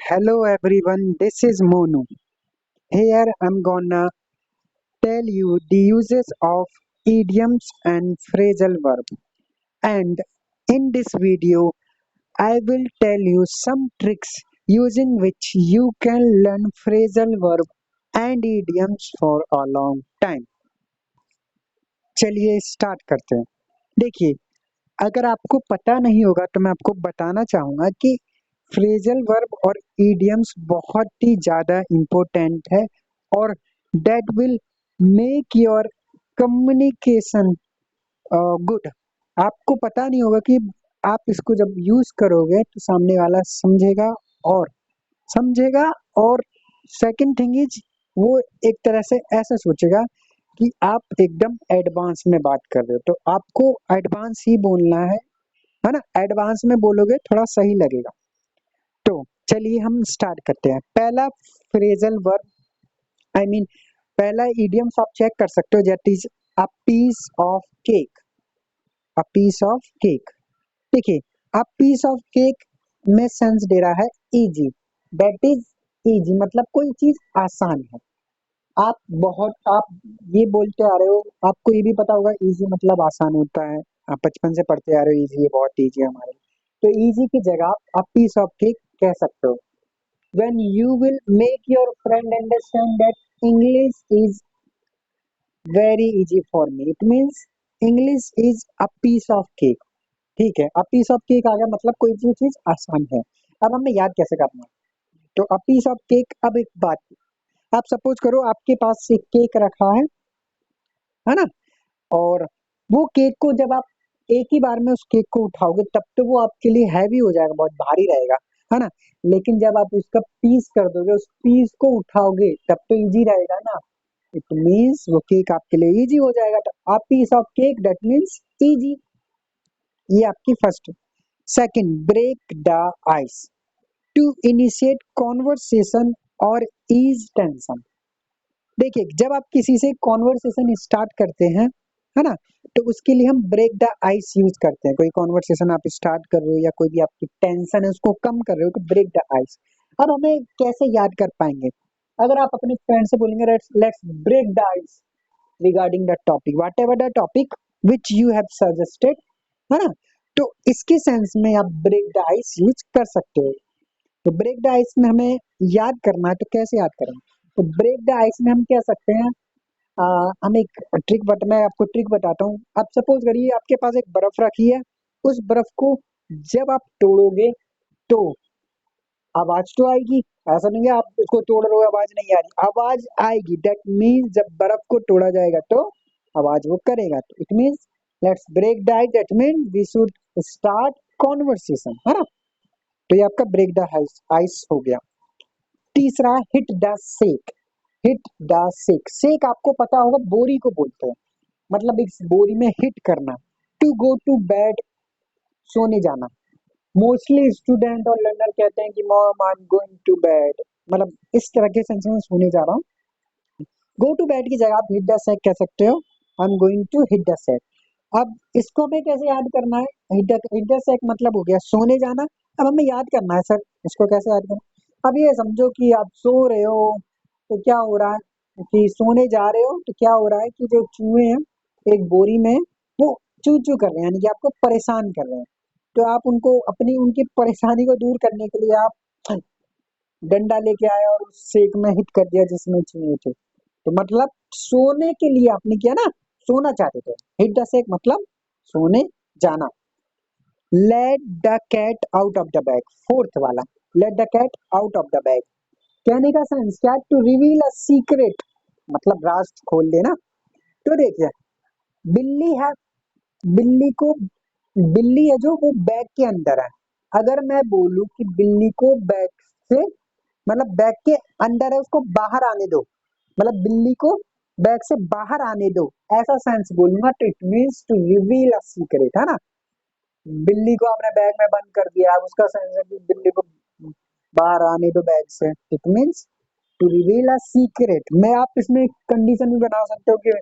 Hello everyone, this is Monu. Here I'm gonna tell you the uses of idioms and phrasal verb. And in this video, I will tell you some tricks using which you can learn phrasal verb and idioms for a long time. चलिए start करते हैं। देखिए, अगर आपको पता नहीं होगा तो मैं आपको बताना चाहूंगा कि फ्रेजल वर्ब और इडियम्स बहुत ही ज़्यादा इम्पोर्टेंट है और that will make your communication good. आपको पता नहीं होगा कि आप इसको जब यूज़ करोगे तो सामने वाला और समझेगा और सेकंड थिंग इज वो एक तरह से ऐसा सोचेगा कि आप एकदम एडवांस में बात कर रहे हो, तो आपको एडवांस ही बोलना है ना। एडवांस में बोलोगे थोड़ा सही लगेगा। तो चलिए हम स्टार्ट करते हैं। पहला फ्रेजल वर्ब आई मीन पहला इडियम्स आप चेक कर सकते हो, that is a piece of cake. A piece of cake, देखिए अ पीस ऑफ केक में सेंस दे रहा है इजी। दैट इज इजी मतलब कोई चीज आसान है। आप ये बोलते आ रहे हो, आपको ये भी पता होगा इजी मतलब आसान होता है। आप बचपन से पढ़ते आ रहे हो इजी है, बहुत इजी है हमारे लिए। तो इजी की जगह आप पीस ऑफ केक कह सकते हो। when you will make your friend understand that English is very easy for me, it means English is a piece of cake। ठीक है, a piece of cake आ गया मतलब कोई भी चीज आसान है। अब हमें याद कैसे करना है? तो a piece of cake, अब एक बात, आप सपोज करो आपके पास एक केक रखा है ना, और वो केक को जब आप एक ही बार में उस केक को उठाओगे तब तो वो आपके लिए हैवी हो जाएगा, बहुत भारी रहेगा, है ना। लेकिन जब आप उसका पीस कर दोगे, उस पीस को उठाओगे तब तो इजी रहेगा ना। इट मीन्स वो केक आपके लिए इजी हो जाएगा। तो a piece of cake that means easy. ये आपकी first. Second, break the ice to initiate conversation और ईज टेंशन। देखिए, जब आप किसी से कॉन्वर्सेशन स्टार्ट करते हैं, है ना, तो उसके लिए हम ब्रेक द आइस यूज करते हैं। कोई कॉन्वर्सेशन आप स्टार्ट कर रहे हो या कोई भी आपकी टेंशन है उसको कम कर रहे हो, तो ब्रेक द आइस। अब हमें कैसे याद कर पाएंगे? अगर आप अपने फ्रेंड से बोलेंगे let's break the ice regarding the topic, whatever the topic which you have suggested, है ना, तो इसके सेंस में आप ब्रेक द आइस यूज कर सकते हो। तो ब्रेक द आइस में हमें याद करना है, तो कैसे याद करेंगे? तो ब्रेक द आइस में हम कह सकते हैं, हम एक मैं आपको ट्रिक बताता हूँ। आप सपोज करिए आपके पास एक बर्फ रखी है, उस बर्फ को जब आप तोड़ोगे तो आवाज तो आएगी। ऐसा नहीं है आप उसको तोड़ रहे हो आवाज नहीं आ रही, आवाज आएगी। दैट मीन्स जब बर्फ को तोड़ा जाएगा तो आवाज वो करेगा। तो it means let's break the ice, that means we should start conversation, है ना। तो ये आपका ब्रेक द आइस हो गया। तीसरा, hit the sack. Hit the sack, sack आपको पता होगा बोरी को बोलते हैं, मतलब इस बोरी में हिट करना। टू गो टू बेड, सोने जाना। मोस्टली स्टूडेंट और लर्नर कहते हैं कि mom I am going to bed, मतलब इस तरह के सेंस में सोने जा रहा हूँ। गो टू बेड की जगह आप हिट द सेक कह सकते हो, I am going to hit the sack. अब इसको हमें कैसे याद करना है? हिट द सेक मतलब हो गया सोने जाना। अब हमें याद करना है सर, इसको कैसे याद करना? अब ये समझो कि आप सो रहे हो, तो क्या हो रहा है कि सोने जा रहे हो, तो क्या हो रहा है कि जो चूहे हैं एक बोरी में, वो चू चू कर रहे हैं, यानी कि आपको परेशान कर रहे हैं। तो आप उनको अपनी उनकी परेशानी को दूर करने के लिए आप डंडा लेके आए और उस सेक में हिट कर दिया जिसमें चूहे थे। तो मतलब सोने के लिए आपने किया ना, सोना चाहते थे। हिट द सेक मतलब सोने जाना। Let the cat out of the bag, fourth वाला, let the cat out of the bag. कहने का सेंस क्या? टू रिवील अ सीक्रेट, मतलब राज खोल देना। तो देखिए, बिल्ली है, बिल्ली को बिल्ली है जो वो बैग के अंदर है। अगर मैं बोलूं कि बिल्ली को बैग से, मतलब बैग के अंदर है, उसको बाहर आने दो, मतलब बिल्ली को बैग से बाहर आने दो, ऐसा सेंस बोलूंगा तो it means to reveal a secret, है ना। बिल्ली को आपने बैग में बंद कर दिया, उसका सेंस है कि बिल्ली को बाहर आने दो बैग से, it means to reveal a secret. मैं आप इसमें कंडीशन भी बना सकते हो कि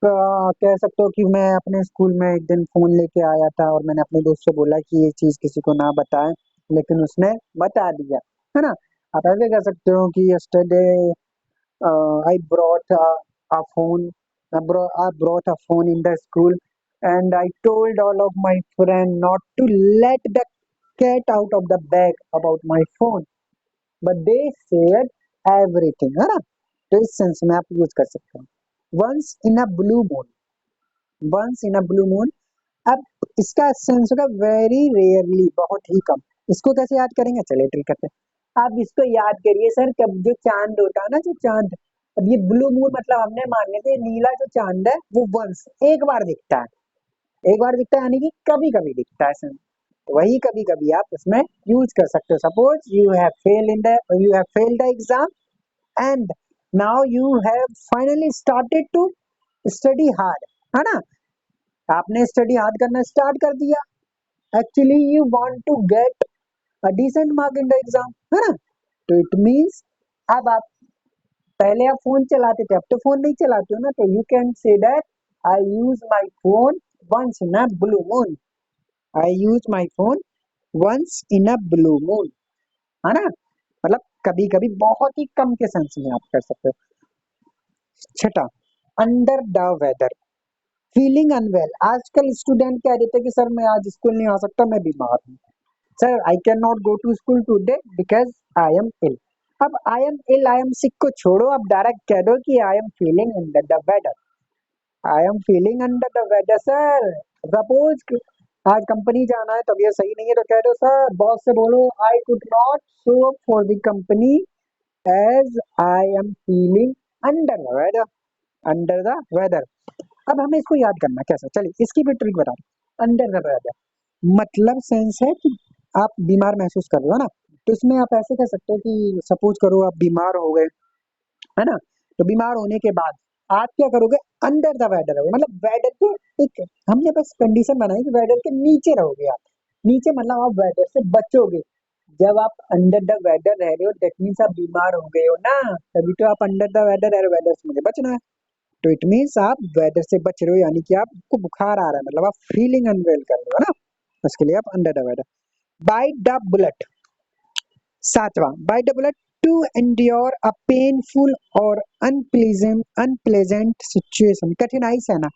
कह सकते हो कि मैं अपने स्कूल में एक दिन फोन लेके आया था और मैंने अपने दोस्त से बोला कि ये चीज किसी को ना बताएं, लेकिन उसने बता दिया। है ना। आप ऐसे कह सकते हो कि yesterday I brought a phone I brought a phone in the school and I told all of my friend not to let the cat out of the bag about my phone but they said everything, है ना। तो इस sense में आप use कर सकते हो once in a blue moon. Once in a blue moon. अब इसका सेंस होगा वेरी रेयरली, बहुत ही कम। इसको कैसे याद करेंगे, चलिए ट्रिक करते हैं। आप इसको याद करिए सर, कब जो चांद होता है ना, जो चांद, अब ये ब्लू मून मतलब हमने मान लेते नीला जो चांद है वो वंस एक बार दिखता है। एक बार दिखता है यानी कि कभी कभी दिखता है सर। वही कभी कभी आप उसमें यूज कर सकते हो। Suppose you have failed the exam and now you have finally started to study hard, है ना। आपने स्टडी हार्ड करना स्टार्ट कर दिया। Actually you want to get a decent mark in the exam, है ना। तो इट मींस अब आप पहले आप फोन चलाते थे, अब तो फोन नहीं चलाते हो ना, तो you can say that I use my phone once in a blue moon. I use my phone once in a blue moon, है ना। मतलब कभी कभी बहुत ही कम के सेंस में आप कर सकते हो। छठा, under the weather, feeling unwell. आजकल स्टूडेंट कह देते हैं कि सर मैं आज स्कूल नहीं आ सकता, मैं बीमार हूँ। Sir I can not go to school today because I am ill. अब I am ill, I am sick को छोड़ो, अब डायरेक्ट कह दो कि I am feeling under the weather. I am feeling under the weather sir. Suppose आज company जाना है, तबीयत सही नहीं है, तो कह दो सर, बॉस से बोलो I could not show up for the company as I am feeling under the weather. Under the weather. अब हमें इसको याद करना कैसे, चलिए इसकी भी ट्रिक बता दो। अंडर द वेदर मतलब सेंस है कि आप बीमार महसूस कर रहे हो ना। तो इसमें आप ऐसे कह सकते हो कि सपोज करो आप बीमार हो गए, है ना। तो बीमार होने के बाद आप क्या करोगे, अंडर द वेदर रहोगे। मतलब वेदर के एक हमने बस कंडीशन बनाई कि वेदर के नीचे रहोगे आप। नीचे मतलब आप वेदर से बचोगे। जब आप अंडर द वेदर रह रहे हो दैट मीन्स आप बीमार हो गए हो ना, तभी तो आप अंडर द वेदर रह रहे हो, वेदर से मुझे बचना है। तो इट मीन्स आप वेदर से बच रहे हो, यानी कि आपको बुखार आ रहा है, मतलब आप फीलिंग अनवेल कर रहे हो ना, उसके लिए आप under the weather. Bite the bullet. सातवां, bite the bullet, to endure a painful और अनप्लेजेंट सिचुएशन, कठिनाई सहना।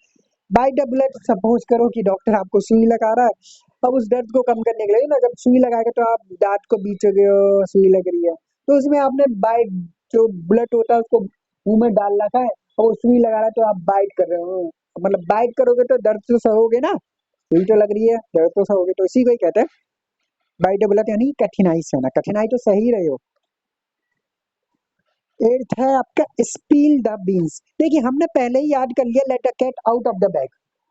बाइट द बुलेट, सपोज करो कि डॉक्टर आपको सुई लगा रहा है। अब उस दर्द को कम करने के लिए ना, जब सुई लगाएगा तो आप दांत को बीचोगे, सुई लग रही है, तो उसमें आपने बाइट, जो बुलेट होता है उसको मुंह में डाल रखा है और वो सुई लगा रहा है, तो आप बाइट कर रहे हो। मतलब बाइट करोगे तो दर्द तो सहोगे ना, सुई तो लग रही है, दर्द तो सहोगे, तो इसी को ही कहते हैं बाइट द बुलेट, यानी कठिनाई से होना। कठिनाई तो सही रहे हो। एट्थ है आपका स्पील द बीन्स। देखिए हमने पहले ही याद कर लिया let a cat out of the bag,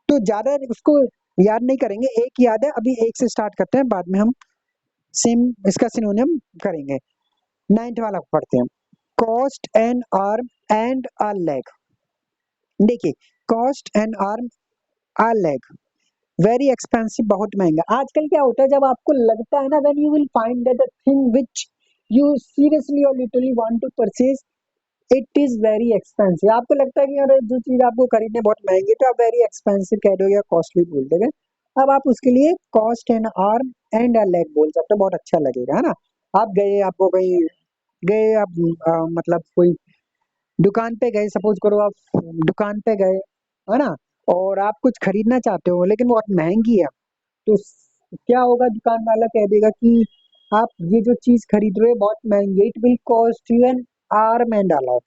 तो ज्यादा उसको याद नहीं करेंगे। एक याद है, अभी एक से स्टार्ट करते हैं, बाद में हम सेम इसका सिनोनिम करेंगे। नाइन्थ वाला पढ़ते हैं। Cost an arm and a leg. देखिए cost an arm a leg, very expensive, बहुत महंगा। आजकल क्या होता है, जब आपको लगता है ना, when you will find that the thing which you seriously और literally want to purchase, it is very expensive. आपको लगता है कि यार जो चीज आपको खरीदने बहुत महंगी है, तो आप वेरी एक्सपेंसिव कह दोगे या कॉस्टली बोल दोगे। अब आप उसके लिए cost an arm and a leg बोल सकते हो, बहुत अच्छा लगेगा, है ना। आप गए, आपको कहीं गए आप, मतलब कोई दुकान पे गए, सपोज करो आप दुकान पे गए, है ना, और आप कुछ खरीदना चाहते हो लेकिन बहुत महंगी है, तो क्या होगा, दुकान वाला कह देगा कि आप ये जो चीज खरीद रहे हो बहुत महंगी है, it will cost you N arm and a leg.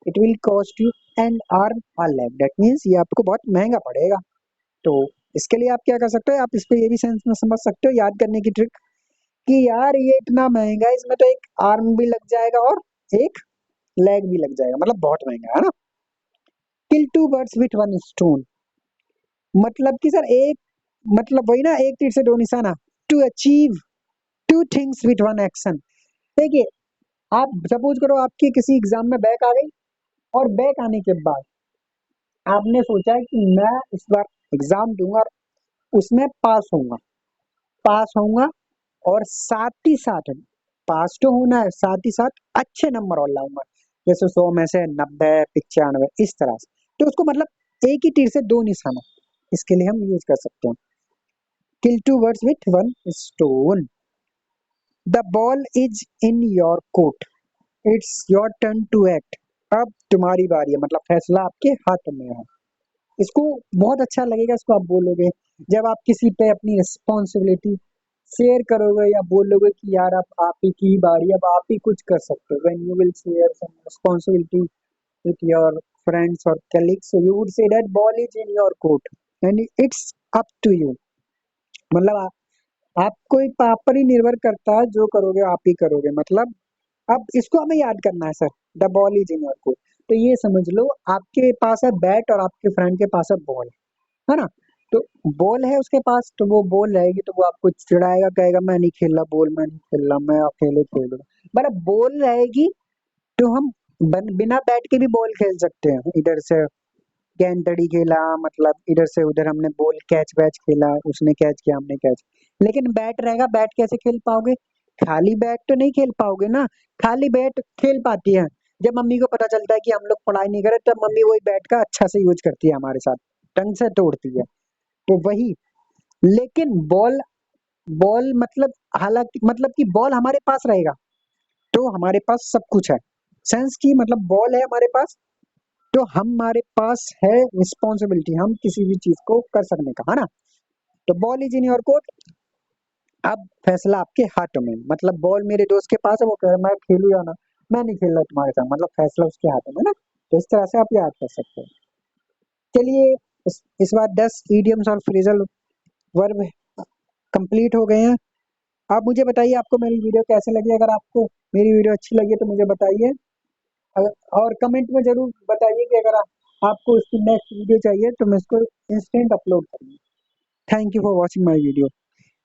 It will cost you N arm a leg, that means ये आपको बहुत महंगा पड़ेगा। तो इसके लिए आप क्या कर सकते हो, आप इसको ये भी सेंस में समझ सकते हो याद करने की ट्रिक, कि यार ये इतना महंगा है, इसमें तो एक आर्म भी लग जाएगा और एक लेग भी लग जाएगा, मतलब बहुत महंगा है ना। Kill two birds with one stone, मतलब कि सर एक, मतलब वही ना, एक तीर से दो निशाना। To achieve two things with one action. देखिए आप सपोज करो आपकी किसी एग्जाम में बैक आ गई, और बैक आने के बाद आपने सोचा है कि मैं इस बार एग्जाम दूंगा और उसमें पास होऊंगा, पास होऊंगा, और साथ ही साथ पास तो होना है, साथ ही साथ अच्छे नंबर और लाऊंगा, जैसे 100 में से 90, 95, इस तरह से। तो उसको मतलब एक ही तीर से दो निशाना, इसके लिए हम यूज कर सकते हैं kill two birds with one stone. The ball is in your court, it's your turn to act. अब तुम्हारी बारी है, मतलब फैसला आपके हाथ में है। इसको बहुत अच्छा लगेगा, इसको आप बोलोगे जब आप किसी पे अपनी रिस्पॉन्सिबिलिटी शेयर करोगे या बोलोगे कि यार अब आप ही की बारी, अब आप ही कुछ कर सकते हो। When you will share some responsibility with your friends और colleagues, so you would say that ball is in your court and it's up to you। मतलब आपको एक आप पर ही निर्भर करता है, जो करोगे आप ही करोगे। मतलब अब इसको हमें याद करना है sir, the ball is in your court. तो ये समझ लो आपके पास है बैट और आपके फ्रेंड के पास है बॉल, है ना। तो बॉल है उसके पास, तो वो बॉल रहेगी तो वो आपको चिढ़ाएगा, कहेगा मैं नहीं खेल रहा बॉल, मैं नहीं खेल रहा, मैं अकेले खेल रहा। मतलब बॉल रहेगी तो हम बिना बैट के भी बॉल खेल सकते हैं। इधर से गेंदड़ी खेला, मतलब इधर से उधर हमने बॉल कैच वैच खेला, उसने कैच किया हमने कैच। लेकिन बैट रहेगा, बैट कैसे खेल पाओगे? खाली बैट तो नहीं खेल पाओगे ना। खाली बैट खेल पाती है जब मम्मी को पता चलता है कि हम लोग पढ़ाई नहीं करे, तब मम्मी वही बैट का अच्छा से यूज करती है हमारे साथ, ढंग से तोड़ती है। तो वही, लेकिन बॉल, बॉल मतलब हालांकि मतलब कि बॉल हमारे पास रहेगा तो हमारे पास सब कुछ है। सेंस की मतलब बॉल है हमारे पास तो हमारे पास है रिस्पॉन्सिबिलिटी, हम किसी भी चीज को कर सकने का, है ना। तो ball is in your court, अब फैसला आपके हाथों में। मतलब बॉल मेरे दोस्त के पास है, वो कह रहा है मैं खेलू या ना, मैं नहीं खेल रहा तुम्हारे साथ, मतलब फैसला उसके हाथों में ना। तो इस तरह से आप याद कर सकते हो। चलिए, इस बार 10 इडियम्स और फ्रेजल वर्ब कंप्लीट हो गए हैं। आप मुझे बताइए आपको मेरी वीडियो कैसे लगी। अगर आपको मेरी वीडियो अच्छी लगी तो मुझे बताइए, और कमेंट में जरूर बताइए कि अगर आपको इसकी नेक्स्ट वीडियो चाहिए तो मैं इसको इंस्टेंट अपलोड करूँगा। Thank you for watching my video.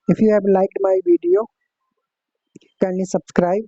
If you have liked my video, kindly subscribe